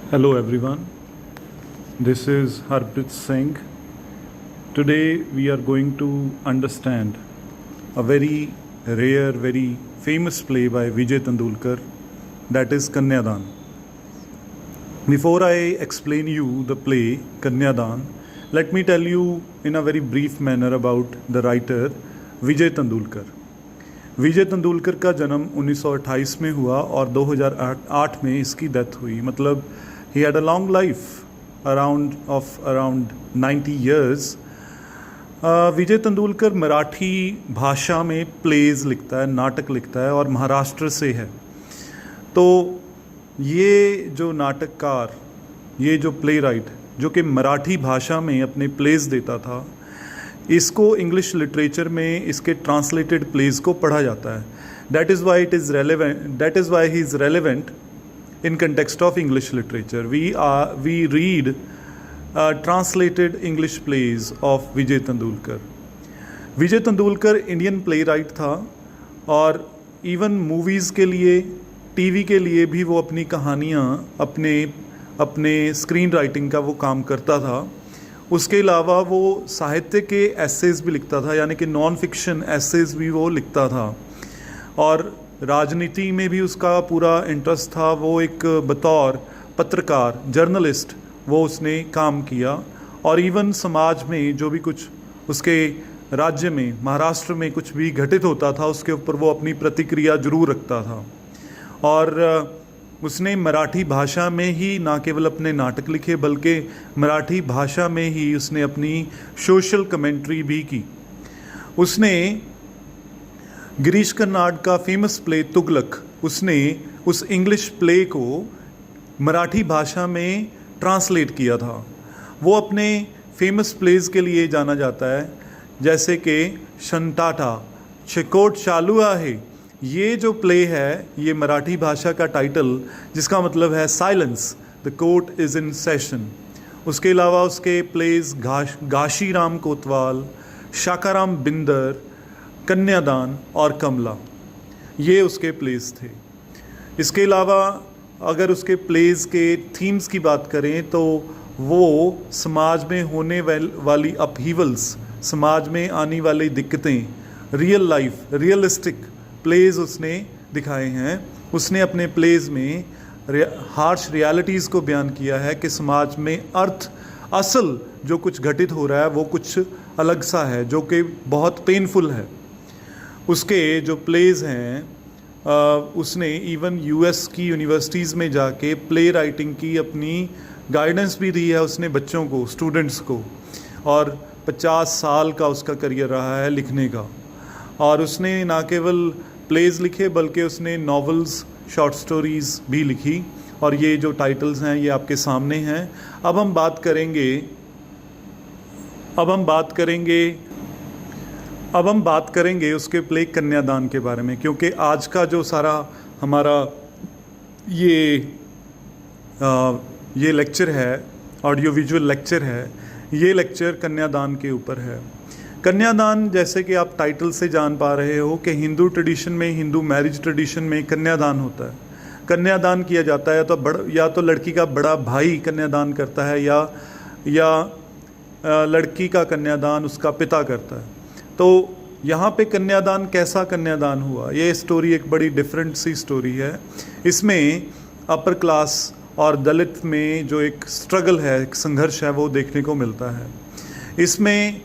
Hello everyone, this is Harpreet Singh. Today we are going to understand a very rare, very famous play by Vijay Tendulkar, that is Kanyadan. Before I explain you the play Kanyadan, let me tell you in a very brief manner about the writer Vijay Tendulkar. विजय तेंदुलकर का जन्म 1928 में हुआ और 2008 में इसकी death हुई. मतलब he had a long life around 90 years. Vijay Tendulkar Marathi भाषा में प्लेज लिखता है, नाटक लिखता है और महाराष्ट्र से है. तो ये जो नाटककार, ये जो प्ले राइट जो कि मराठी भाषा में अपने प्लेज देता था, इसको इंग्लिश लिटरेचर में इसके ट्रांसलेटेड प्लेज को पढ़ा जाता है. That is why he is relevant in context of English literature. We read translated English plays of Vijay Tendulkar. Vijay Tendulkar Indian playwright था और इवन मूवीज़ के लिए, टीवी के लिए भी वो अपनी कहानियाँ, अपने स्क्रीन राइटिंग का वो काम करता था. उसके अलावा वो साहित्य के एसेज भी लिखता था, यानी कि नॉन फिक्शन एसेज भी वो लिखता था. और राजनीति में भी उसका पूरा इंटरेस्ट था. वो एक बतौर पत्रकार, जर्नलिस्ट वो उसने काम किया. और इवन समाज में जो भी कुछ उसके राज्य में, महाराष्ट्र में कुछ भी घटित होता था, उसके ऊपर वो अपनी प्रतिक्रिया जरूर रखता था. और उसने मराठी भाषा में ही ना केवल अपने नाटक लिखे, बल्कि मराठी भाषा में ही उसने अपनी सोशल कमेंट्री भी की. उसने गिरीश कर्नाड का फेमस प्ले तुगलक, उसने उस इंग्लिश प्ले को मराठी भाषा में ट्रांसलेट किया था. वो अपने फेमस प्लेज के लिए जाना जाता है, जैसे कि शंटाटा, चिकोट चालू आहे. ये जो प्ले है, ये मराठी भाषा का टाइटल, जिसका मतलब है silence, the court is in session. उसके अलावा उसके प्लेज घाशीराम कोतवाल, शाकाराम बिंदर, कन्यादान और कमला, ये उसके प्लेज थे. इसके अलावा अगर उसके प्लेज के थीम्स की बात करें तो वो समाज में होने वाली अपहीवल्स, समाज में आने वाली दिक्कतें, रियल लाइफ, रियलिस्टिक प्लेज उसने दिखाए हैं. उसने अपने प्लेज में हार्श रियलिटीज़ को बयान किया है कि समाज में असल जो कुछ घटित हो रहा है वो कुछ अलग सा है, जो कि बहुत पेनफुल है. उसके जो प्लेज हैं, उसने इवन यूएस की यूनिवर्सिटीज़ में जाके प्ले राइटिंग की अपनी गाइडेंस भी दी है उसने बच्चों को, स्टूडेंट्स को. और 50 साल का उसका करियर रहा है लिखने का. और उसने ना केवल प्लेज लिखे बल्कि उसने नॉवेल्स, शॉर्ट स्टोरीज़ भी लिखी. और ये जो टाइटल्स हैं ये आपके सामने हैं. अब हम बात करेंगे उसके प्ले कन्यादान के बारे में, क्योंकि आज का जो सारा हमारा ये लेक्चर है, ऑडियो विजुअल लेक्चर है, ये लेक्चर कन्यादान के ऊपर है. कन्यादान, जैसे कि आप टाइटल से जान पा रहे हो कि हिंदू ट्रेडिशन में, हिंदू मैरिज ट्रेडिशन में कन्यादान होता है. कन्यादान किया जाता है या तो लड़की का बड़ा भाई कन्यादान करता है या लड़की का कन्यादान उसका पिता करता है. तो यहाँ पे कन्यादान, कैसा कन्यादान हुआ, ये स्टोरी एक बड़ी डिफरेंट सी स्टोरी है. इसमें अपर क्लास और दलित में जो एक स्ट्रगल है, एक संघर्ष है, वो देखने को मिलता है. इसमें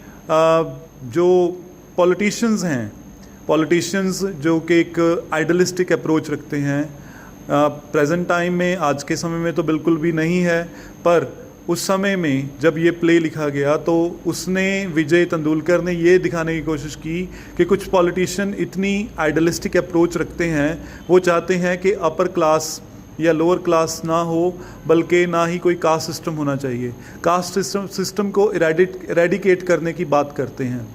जो पॉलिटिशियंस जो कि एक आइडलिस्टिक अप्रोच रखते हैं, प्रेजेंट टाइम में, आज के समय में तो बिल्कुल भी नहीं है, पर उस समय में जब ये प्ले लिखा गया तो उसने, विजय तेंदुलकर ने ये दिखाने की कोशिश की कि कुछ पॉलिटिशियन इतनी आइडलिस्टिक अप्रोच रखते हैं. वो चाहते हैं कि अपर क्लास या लोअर क्लास ना हो, बल्कि ना ही कोई कास्ट सिस्टम होना चाहिए. कास्ट सिस्टम को इरेडिकेट करने की बात करते हैं.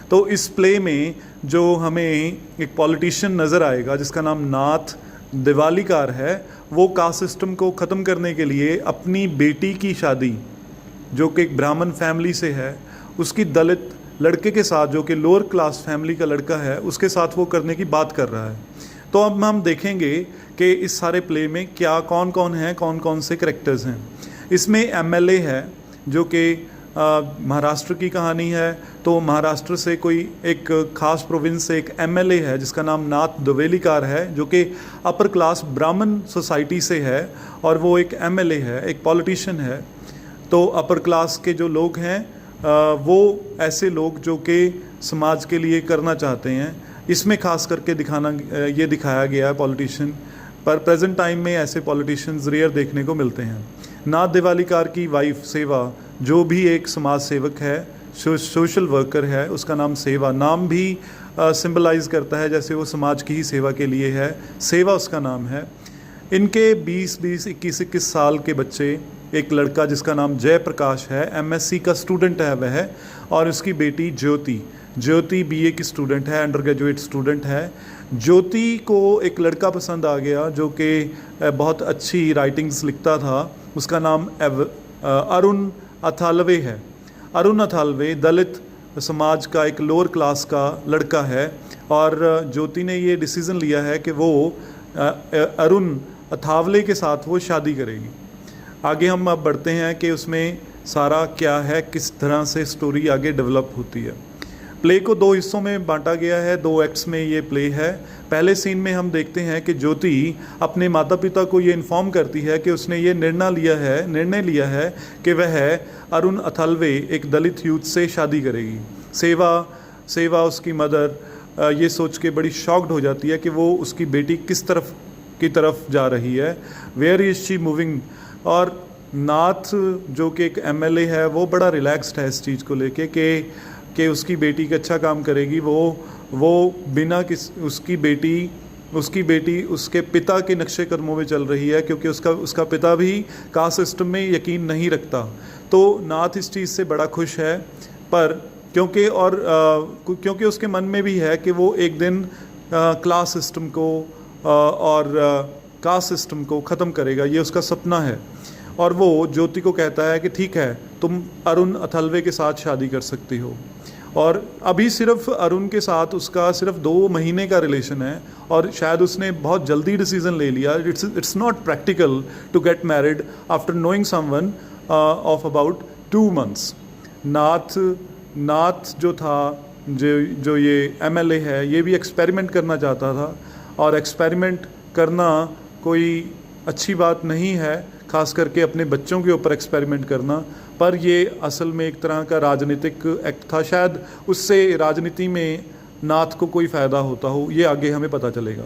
तो इस प्ले में जो हमें एक पॉलिटिशियन नज़र आएगा जिसका नाम नाथ दिवालीकार है, वो कास्ट सिस्टम को ख़त्म करने के लिए अपनी बेटी की शादी, जो कि एक ब्राह्मण फैमिली से है, उसकी दलित लड़के के साथ, जो कि लोअर क्लास फैमिली का लड़का है, उसके साथ वो करने की बात कर रहा है. तो अब हम देखेंगे कि इस सारे प्ले में क्या कौन कौन है, कौन कौन से करेक्टर्स हैं। इसमें एमएलए है जो कि महाराष्ट्र की कहानी है। तो महाराष्ट्र से कोई एक खास प्रोविंस से एक एमएलए है जिसका नाम नाथ द्विवेलीकर है, जो कि अपर क्लास ब्राह्मण सोसाइटी से है और वो एक एमएलए है, एक पॉलिटिशियन है। तो अपर क्लास के जो लोग हैं वो ऐसे लोग जो कि समाज के लिए करना चाहते हैं, इसमें खास करके ये दिखाया गया है पॉलिटिशियन। पर प्रेजेंट टाइम में ऐसे पॉलिटिशियंस रेयर देखने को मिलते हैं। नाथ द्विवेलीकर की वाइफ सेवा, जो भी एक समाज सेवक है, सोशल वर्कर है, उसका नाम सेवा, नाम भी सिंबलाइज करता है जैसे वो समाज की ही सेवा के लिए है, सेवा उसका नाम है। इनके 20-20, 21-21 साल के बच्चे, एक लड़का जिसका नाम जयप्रकाश है, एमएससी का स्टूडेंट है वह, और उसकी बेटी ज्योति बीए की स्टूडेंट है, अंडर ग्रेजुएट स्टूडेंट है। ज्योति को एक लड़का पसंद आ गया जो कि बहुत अच्छी राइटिंग्स लिखता था, उसका नाम अरुण अथालवे है। अरुण अथालवे दलित समाज का एक लोअर क्लास का लड़का है और ज्योति ने ये डिसीज़न लिया है कि वो अरुण अथावले के साथ वो शादी करेगी। आगे हम अब बढ़ते हैं कि उसमें सारा क्या है, किस तरह से स्टोरी आगे डेवलप होती है। प्ले को 2 हिस्सों में बांटा गया है, 2 एक्ट्स में ये प्ले है। पहले सीन में हम देखते हैं कि ज्योति अपने माता पिता को ये इन्फॉर्म करती है कि उसने ये निर्णय लिया है कि वह अरुण अथालवे, एक दलित यूथ से शादी करेगी। सेवा उसकी मदर ये सोच के बड़ी शॉक्ड हो जाती है कि वो उसकी बेटी किस तरफ जा रही है, वेयर इज शी मूविंग। और नाथ जो कि एक एमएलए है, वो बड़ा रिलैक्स्ड है इस चीज़ को लेके कि उसकी बेटी का अच्छा काम करेगी। वो बिना उसकी बेटी उसके पिता के नक्शे कदमों में चल रही है, क्योंकि उसका पिता भी कास्ट सिस्टम में यकीन नहीं रखता। तो नाथ इस चीज़ से बड़ा खुश है, पर क्योंकि उसके मन में भी है कि वो एक दिन क्लास सिस्टम को और कास्ट सिस्टम को ख़त्म करेगा, ये उसका सपना है। और वो ज्योति को कहता है कि ठीक है, तुम अरुण अथालवे के साथ शादी कर सकती हो। और अभी सिर्फ अरुण के साथ उसका सिर्फ 2 महीने का रिलेशन है और शायद उसने बहुत जल्दी डिसीजन ले लिया। It's not practical to get married after knowing someone of about 2 months। Nath जो था, जो ये एमएलए है, ये भी एक्सपेरिमेंट करना चाहता था, और एक्सपेरिमेंट करना कोई अच्छी बात नहीं है, खास करके अपने बच्चों के ऊपर एक्सपेरिमेंट करना। पर ये असल में एक तरह का राजनीतिक एक्ट था, शायद उससे राजनीति में नाथ को कोई फ़ायदा होता हो, ये आगे हमें पता चलेगा।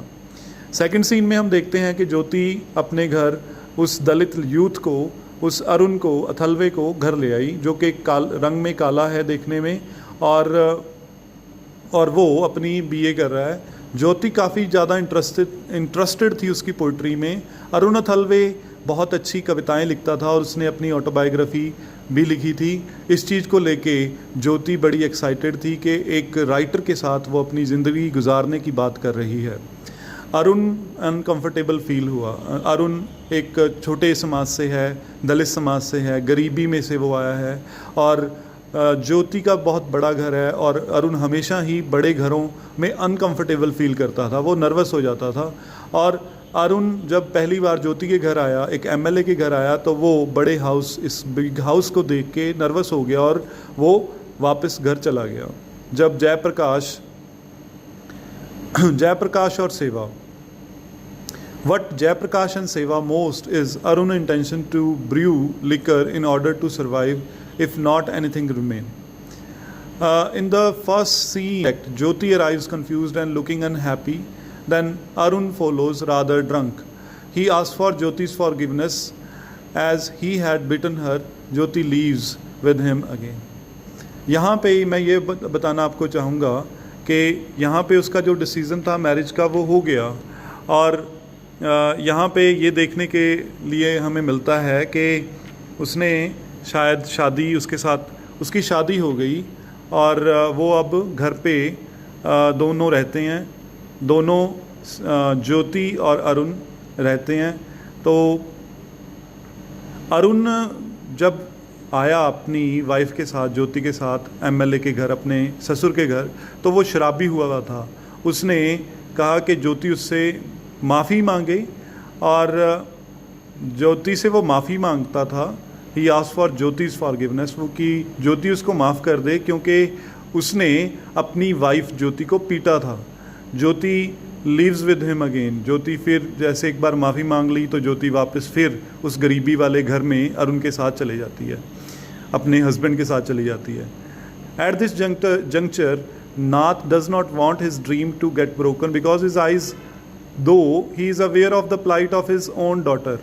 सेकंड सीन में हम देखते हैं कि ज्योति अपने घर उस दलित यूथ को, उस अरुण को, अथालवे को घर ले आई, जो कि रंग में काला है देखने में, और वो अपनी बीए कर रहा है। ज्योति काफ़ी ज़्यादा इंटरेस्टेड थी उसकी पोइट्री में। अरुण अथालवे बहुत अच्छी कविताएं लिखता था और उसने अपनी ऑटोबायोग्राफी भी लिखी थी। इस चीज़ को लेके ज्योति बड़ी एक्साइटेड थी कि एक राइटर के साथ वो अपनी ज़िंदगी गुजारने की बात कर रही है। अरुण अनकंफर्टेबल फील हुआ। अरुण एक छोटे समाज से है, दलित समाज से है, गरीबी में से वो आया है, और ज्योति का बहुत बड़ा घर है, और अरुण हमेशा ही बड़े घरों में अनकंफर्टेबल फील करता था, वो नर्वस हो जाता था। और अरुण जब पहली बार ज्योति के घर आया, एक एमएलए के घर आया, तो वो बड़े हाउस, इस बिग हाउस को देख के नर्वस हो गया और वो वापस घर चला गया। जब जयप्रकाश और सेवा, what Jayaprakash and Seva most is Arun's intention to brew liquor in order to survive, if not anything remain. In the first scene, Jyoti arrives confused and looking unhappy. Then Arun follows rather drunk. He asks for Jyoti's forgiveness as he had beaten her. Jyoti leaves with him again. यहाँ पे मैं ये बताना आपको चाहूँगा कि यहाँ पे उसका जो डिसीज़न था मैरिज का वो हो गया, और यहाँ पे ये देखने के लिए हमें मिलता है कि उसने शायद उसकी शादी हो गई, और वो अब घर पे दोनों रहते हैं, दोनों ज्योति और अरुण रहते हैं। तो अरुण जब आया अपनी वाइफ के साथ, ज्योति के साथ एमएलए के घर, अपने ससुर के घर, तो वो शराबी हुआ था। उसने कहा कि ज्योति उससे माफ़ी मांगे, और ज्योति से वो माफ़ी मांगता था। ही आस्क्ड फॉर ज्योति's फॉरगिवनेस, वो कि ज्योति उसको माफ़ कर दे क्योंकि उसने अपनी वाइफ ज्योति को पीटा था। ज्योति लीव्स विद हिम अगेन, ज्योति फिर जैसे एक बार माफ़ी मांग ली तो ज्योति वापस फिर उस गरीबी वाले घर में अरुण के साथ चले जाती है, अपने हस्बैंड के साथ चली जाती है। At this juncture Nath does not want his dream to get broken because his eyes though he is aware of the plight of his own daughter.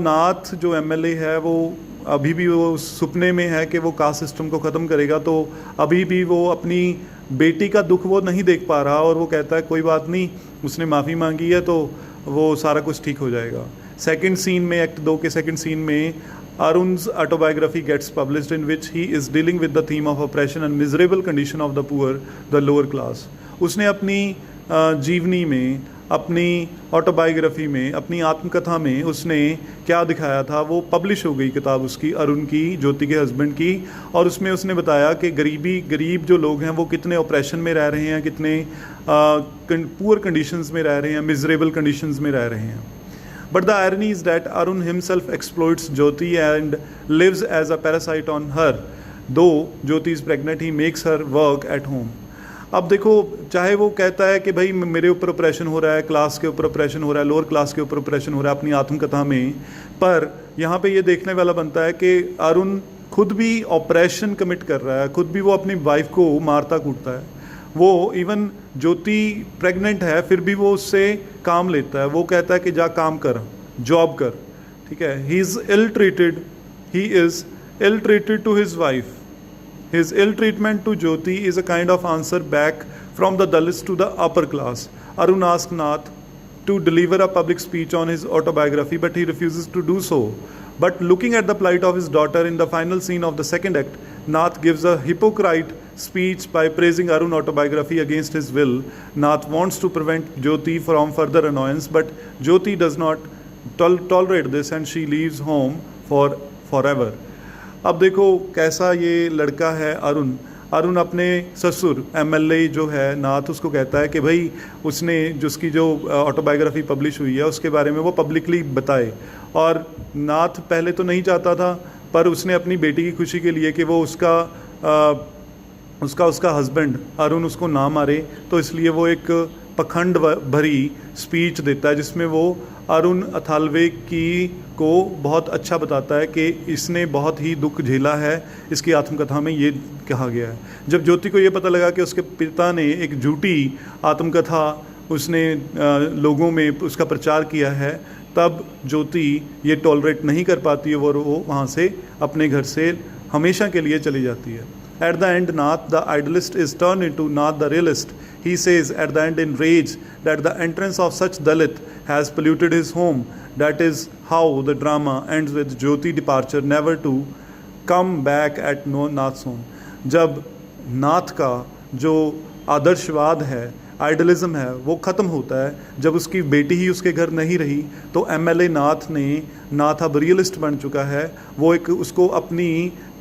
Nath जो एमएलए है वो अभी भी वो सपने में है कि वो कास्ट सिस्टम को ख़त्म करेगा, तो अभी भी वो अपनी बेटी का दुख वो नहीं देख पा रहा, और वो कहता है कोई बात नहीं, उसने माफ़ी मांगी है तो वो सारा कुछ ठीक हो जाएगा। सेकंड सीन में, एक्ट 2 के सेकंड सीन में, Arun's autobiography gets published in which he is dealing with the theme of oppression and miserable condition of the poor, the lower class. उसने अपनी जीवनी में, अपनी ऑटोबायोग्राफी में, अपनी आत्मकथा में उसने क्या दिखाया था, वो पब्लिश हो गई किताब उसकी, अरुण की, ज्योति के हस्बैंड की, और उसमें उसने बताया कि गरीब जो लोग हैं वो कितने ऑपरेशन में रह रहे हैं, कितने पुअर कंडीशंस में रह रहे हैं, मिजरेबल कंडीशंस में रह रहे हैं। But the irony is that Arun himself exploits Jyoti and lives as a parasite on her. Though Jyoti is pregnant, he makes her work at home. अब देखो, चाहे वो कहता है कि भाई मेरे ऊपर ऑपरेशन हो रहा है, क्लास के ऊपर ऑपरेशन हो रहा है, लोअर क्लास के ऊपर ऑपरेशन हो रहा है अपनी आत्मकथा में, पर यहाँ पे ये देखने वाला बनता है कि अरुण खुद भी ऑपरेशन कमिट कर रहा है, खुद भी वो अपनी वाइफ को मारता कूटता है। वो इवन ज्योति प्रेग्नेंट है फिर भी वो उससे काम लेता है, वो कहता है कि जा काम कर, जॉब कर, ठीक है। He is ill treated to his wife. His ill treatment to Jyoti is a kind of answer back from the Dalits to the upper class. Arun asked Nath to deliver a public speech on his autobiography, but he refuses to do so. But looking at the plight of his daughter in the final scene of the second act, Nath gives a hypocrite speech by praising Arun's autobiography against his will. Nath wants to prevent Jyoti from further annoyance, but Jyoti does not tolerate this and she leaves home forever. अब देखो कैसा ये लड़का है अरुण अपने ससुर MLA जो है नाथ, उसको कहता है कि भाई उसने जिसकी जो ऑटोबायोग्राफी पब्लिश हुई है उसके बारे में वो पब्लिकली बताए। और नाथ पहले तो नहीं चाहता था, पर उसने अपनी बेटी की खुशी के लिए कि वो उसका हस्बैंड अरुण उसको ना मारे, तो इसलिए वो एक पखंड भरी स्पीच देता है जिसमें वो अरुण अथालवे को बहुत अच्छा बताता है कि इसने बहुत ही दुख झेला है, इसकी आत्मकथा में ये कहा गया है। जब ज्योति को ये पता लगा कि उसके पिता ने एक झूठी आत्मकथा उसने लोगों में उसका प्रचार किया है, तब ज्योति ये टॉलरेट नहीं कर पाती है और वो वहाँ से अपने घर से हमेशा के लिए चली जाती है। At the end, Nath, the idealist, is turned into Nath, the realist. He says at the end in rage that the entrance of such Dalit has polluted his home. That is how the drama ends with Jyoti departure, never to come back at Nath's home. जब नाथ का जो आदर्शवाद है, idealism है, वो ख़त्म होता है, जब उसकी बेटी ही उसके घर नहीं रही, तो एमएलए नाथ अब रियलिस्ट बन चुका है। वो एक उसको अपनी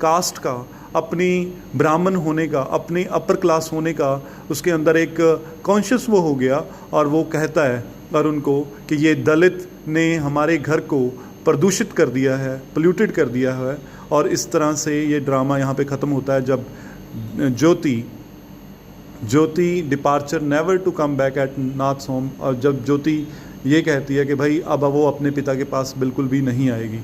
कास्ट का, अपनी ब्राह्मण होने का, अपनी अपर क्लास होने का उसके अंदर एक कॉन्शियस वो हो गया, और वो कहता है अरुण को कि ये दलित ने हमारे घर को प्रदूषित कर दिया है, पोल्यूटेड कर दिया है। और इस तरह से ये ड्रामा यहाँ पे ख़त्म होता है जब Jyoti departure never to come back at Nath's home, और जब ज्योति ये कहती है कि भाई अब वो अपने पिता के पास बिल्कुल भी नहीं आएगी।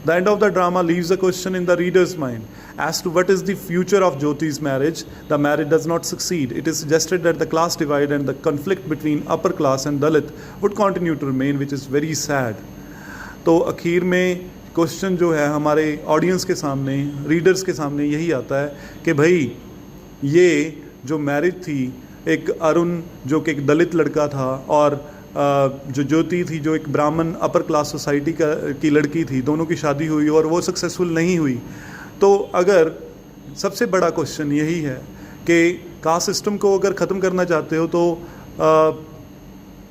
The end of the drama leaves a question in the reader's mind as to what is the future of Jyoti's marriage. The marriage does not succeed. It is suggested that the class divide and the conflict between upper class and Dalit would continue to remain, which is very sad. तो आखिर में question जो है हमारे audience के सामने, readers के सामने यही आता है कि भाई ये जो मैरिज थी, एक अरुण जो कि एक दलित लड़का था और जो ज्योति थी जो एक ब्राह्मण अपर क्लास सोसाइटी की लड़की थी, दोनों की शादी हुई और वो सक्सेसफुल नहीं हुई। तो अगर सबसे बड़ा क्वेश्चन यही है कि कास्ट सिस्टम को अगर ख़त्म करना चाहते हो तो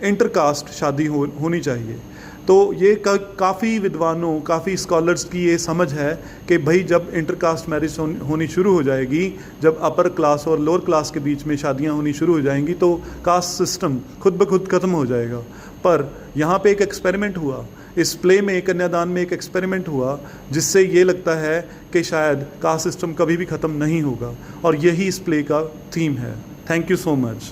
इंटर कास्ट शादी होनी चाहिए। तो ये काफ़ी विद्वानों, काफ़ी स्कॉलर्स की ये समझ है कि भाई जब इंटरकास्ट मैरिज होनी शुरू हो जाएगी, जब अपर क्लास और लोअर क्लास के बीच में शादियां होनी शुरू हो जाएंगी तो कास्ट सिस्टम खुद ब खुद ख़त्म हो जाएगा। पर यहाँ पे एक एक्सपेरिमेंट हुआ, इस प्ले में, कन्यादान में एक एक्सपेरिमेंट हुआ जिससे ये लगता है कि शायद कास्ट सिस्टम कभी भी ख़त्म नहीं होगा, और यही इस प्ले का थीम है। Thank you so much.